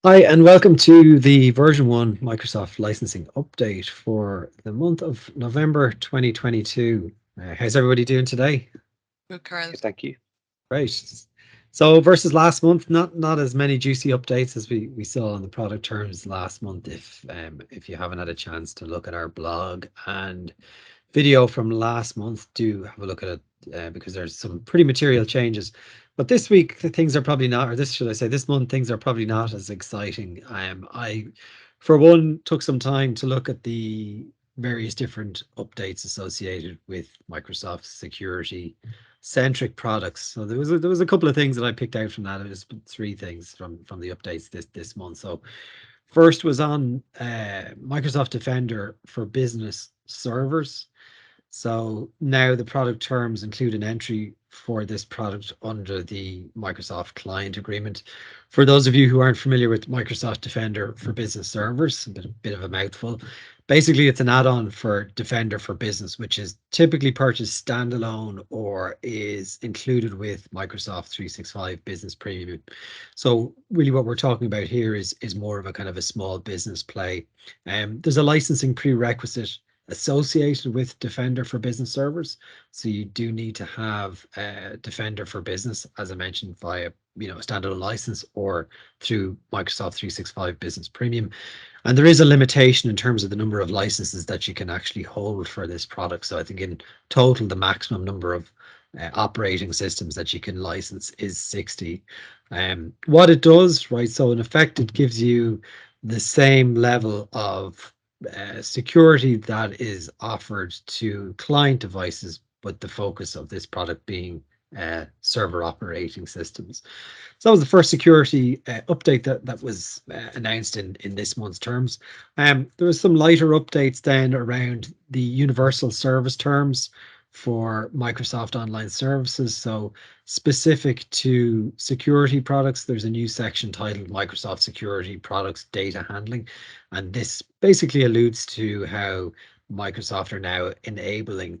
Hi, and welcome to the version 1 Microsoft licensing update for the month of November 2022. How's everybody doing today? Good, Carl. Good, thank you. Great. So versus last month, not as many juicy updates as we saw on the product terms last month. If you haven't had a chance to look at our blog and video from last month, do have a look at it because there's some pretty material changes. But this week things are probably not, or this should I say, this month things are probably not as exciting. I, for one, took some time to look at the various different updates associated with Microsoft security centric products. So there was a couple of things that I picked out from that. It was three things from the updates this month. So first was on Microsoft Defender for business servers. So now the product terms include an entry for this product under the Microsoft Client Agreement. For those of you who aren't familiar with Microsoft Defender for Business Servers, a bit of a mouthful. Basically, it's an add-on for Defender for Business, which is typically purchased standalone or is included with Microsoft 365 Business Premium. So really what we're talking about here is more of a kind of a small business play. There's a licensing prerequisite associated with Defender for Business servers. So you do need to have Defender for Business, as I mentioned, via a standalone license or through Microsoft 365 Business Premium. And there is a limitation in terms of the number of licenses that you can actually hold for this product. So I think in total, the maximum number of operating systems that you can license is 60. What it does, right? So in effect, it gives you the same level of security that is offered to client devices, but the focus of this product being server operating systems. So that was the first security update that was announced in this month's terms. There was some lighter updates then around the universal service terms for Microsoft Online Services. So specific to security products, there's a new section titled Microsoft Security Products Data Handling. And this basically alludes to how Microsoft are now enabling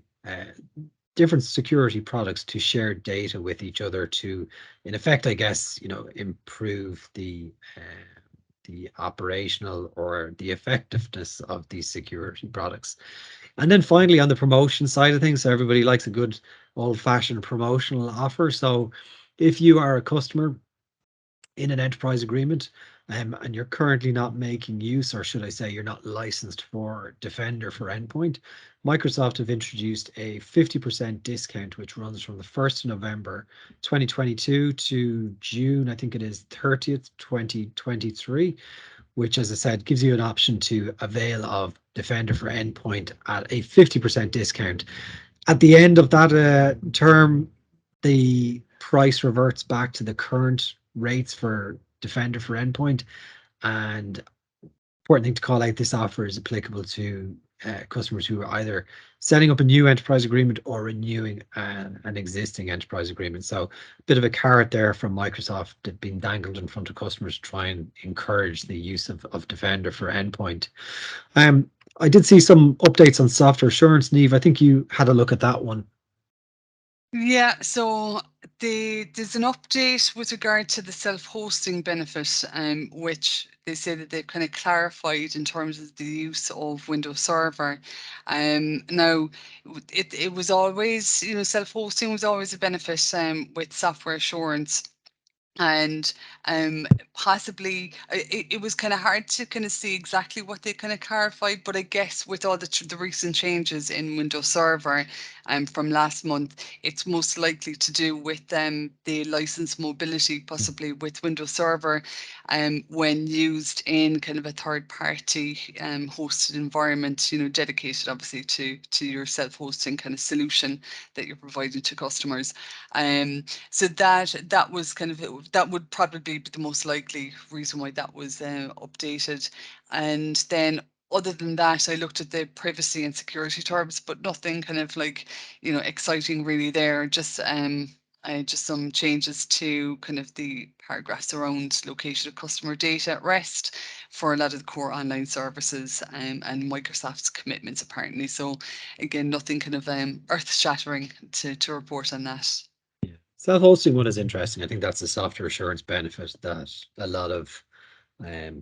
different security products to share data with each other to, in effect, I guess, improve the operational or the effectiveness of these security products. And then finally, on the promotion side of things, so everybody likes a good old-fashioned promotional offer. So if you are a customer in an enterprise agreement, and you're currently not making use, or should I say, you're not licensed for Defender for Endpoint, Microsoft have introduced a 50% discount, which runs from the 1st of November 2022 to June, I think it is 30th, 2023, which, as I said, gives you an option to avail of Defender for Endpoint at a 50% discount. At the end of that term, the price reverts back to the current rates for Defender for Endpoint. And important thing to call out, this offer is applicable to customers who are either setting up a new enterprise agreement or renewing an existing enterprise agreement. So a bit of a carrot there from Microsoft being dangled in front of customers to try and encourage the use of Defender for Endpoint. Um, I did see some updates on software assurance, Neve. I think you had a look at that one. Yeah, so there's an update with regard to the self-hosting benefit, which they say that they've kind of clarified in terms of the use of Windows Server. Now, it was always, self-hosting was always a benefit with software assurance. And possibly it was kind of hard to kind of see exactly what they kind of clarified, but I guess with all the recent changes in Windows Server from last month, it's most likely to do with the license mobility, possibly with Windows Server, when used in kind of a third party hosted environment, dedicated obviously to your self-hosting kind of solution that you're providing to customers. So that was kind of that would probably be the most likely reason why that was updated. And then other than that, I looked at the privacy and security terms, but nothing kind of like, exciting really there. Just some changes to kind of the paragraphs around location of customer data at rest for a lot of the core online services, and Microsoft's commitments apparently. So again, nothing kind of earth shattering to report on that. Self-hosting one is interesting. I think that's a software assurance benefit that a lot of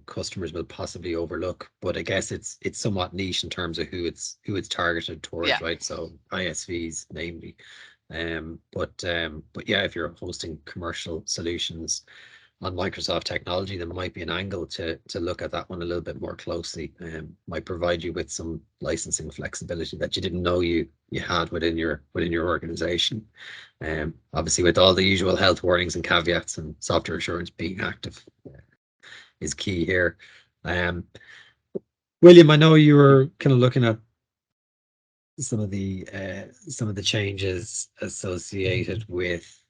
customers will possibly overlook. But I guess it's somewhat niche in terms of who it's targeted Yeah. towards, right? So ISVs, namely. But yeah, if you're hosting commercial solutions on Microsoft technology, there might be an angle to look at that one a little bit more closely. Might provide you with some licensing flexibility that you didn't know you had within your organization. Obviously, with all the usual health warnings and caveats, and software assurance being active is key here. Um, William, I know you were kind of looking at some of the changes associated with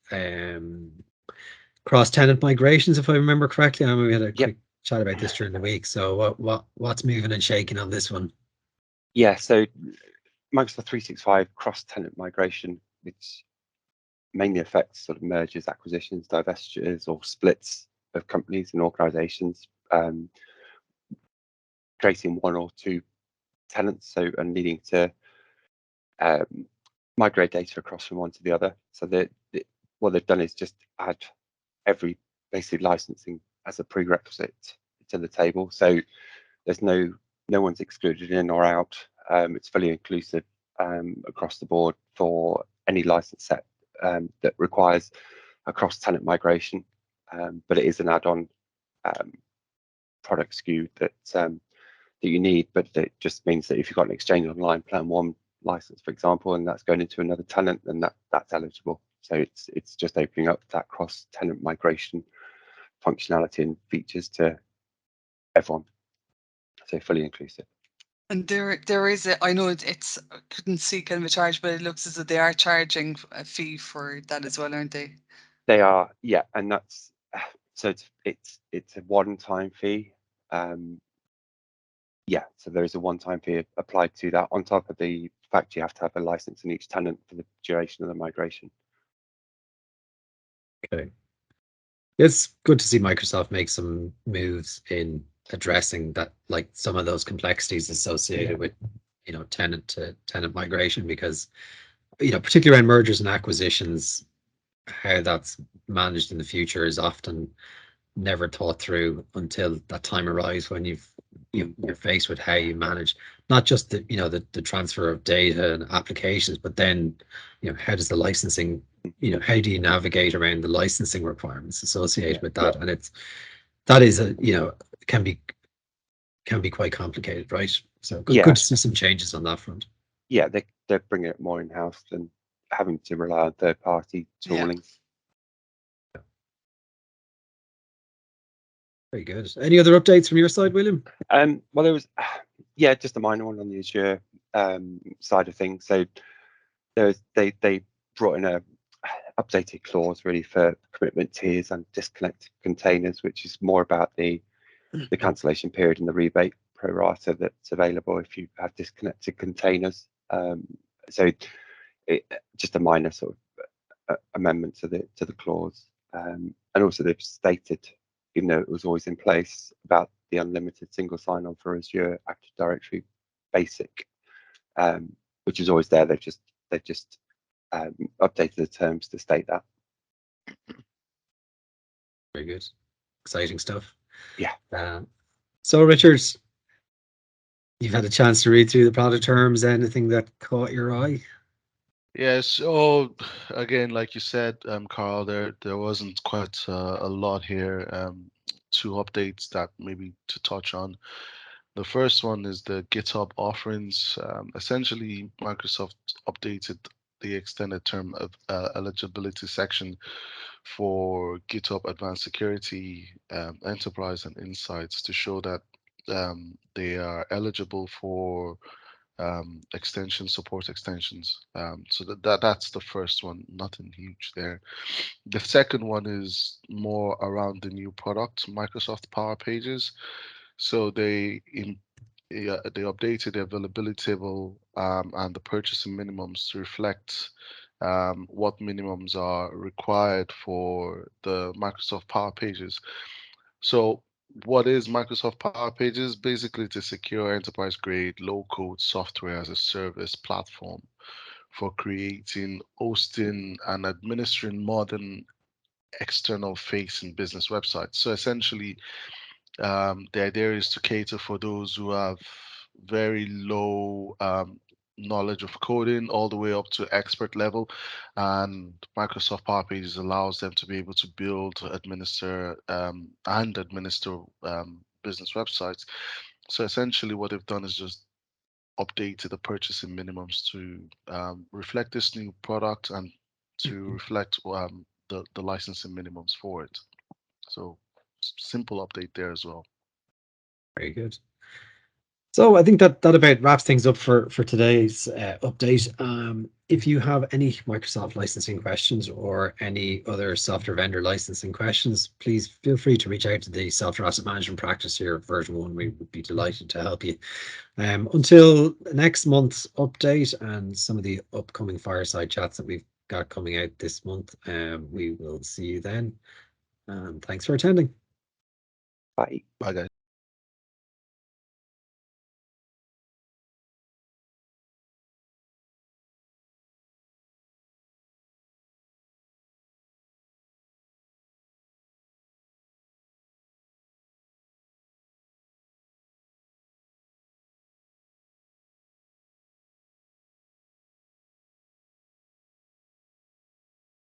cross tenant migrations, if I remember correctly. I know we had a Yep. quick chat about this during the week. So what's moving and shaking on this one? Yeah, so Microsoft 365 cross-tenant migration, which mainly affects sort of mergers, acquisitions, divestitures, or splits of companies and organizations, creating one or two tenants, so and needing to um, migrate data across from one to the other. So what they've done is just add every basic licensing as a prerequisite to the table. So there's no one's excluded in or out. It's fully inclusive across the board for any license set that requires a cross-tenant migration. But it is an add-on um, product SKU that you need, but it just means that if you've got an Exchange Online Plan 1 license, for example, and that's going into another tenant, then that's eligible. So it's just opening up that cross-tenant migration functionality and features to everyone. So fully inclusive. And there is I know I couldn't see kind of a charge, but it looks as though they are charging a fee for that as well, aren't they? They are, yeah, and that's so it's a one-time fee. Yeah, so there is a one-time fee applied to that on top of the fact you have to have a license in each tenant for the duration of the migration. Okay. It's good to see Microsoft make some moves in addressing that, like some of those complexities associated with, tenant to tenant migration, because, particularly around mergers and acquisitions, how that's managed in the future is often never thought through until that time arrives when you're faced with how you manage not just the transfer of data and applications, but then how does the licensing, how do you navigate around the licensing requirements associated with that? And that is can be quite complicated, right? So good Yeah, to see some changes on that front. yeah, they're bringing it more in-house than having to rely on third-party Yeah. tooling. Very good. Any other updates from your side, William? Well, there was, yeah, just a minor one on the Azure side of things. So they brought in a updated clause really for commitment tiers and disconnected containers, which is more about the cancellation period and the rebate pro rata that's available if you have disconnected containers. So just a minor sort of amendment to the clause, and also they've stated, even though it was always in place, about the unlimited single sign-on for Azure Active Directory Basic, which is always there. They've just updated the terms to state that. Very good. Exciting stuff. Yeah. So, Richard, you've had a chance to read through the product terms. Anything that caught your eye? Yeah, so again, like you said, Carl, there wasn't quite a lot here. Two updates that maybe to touch on. The first one is the GitHub offerings. Essentially, Microsoft updated the extended term of eligibility section for GitHub Advanced Security, Enterprise, and Insights to show that they are eligible for support extensions. So that's the first one. Nothing huge there. The second one is more around the new product, Microsoft Power Pages. So yeah, they updated the availability table and the purchasing minimums to reflect what minimums are required for the Microsoft Power Pages. So what is Microsoft Power Pages? Basically, it's a secure enterprise-grade low-code software as a service platform for creating, hosting, and administering modern external facing business websites. So essentially, The idea is to cater for those who have very low knowledge of coding all the way up to expert level, and Microsoft Power Pages allows them to be able to build, administer, and administer business websites. So essentially, what they've done is just updated the purchasing minimums to reflect this new product and to reflect the licensing minimums for it. So simple update there as well. Very good. So I think that about wraps things up for today's update. If you have any Microsoft licensing questions or any other software vendor licensing questions, please feel free to reach out to the software asset management practice here, version 1. We would be delighted to help you. Until next month's update and some of the upcoming fireside chats that we've got coming out this month, we will see you then. And thanks for attending. Bye. Bye, guys.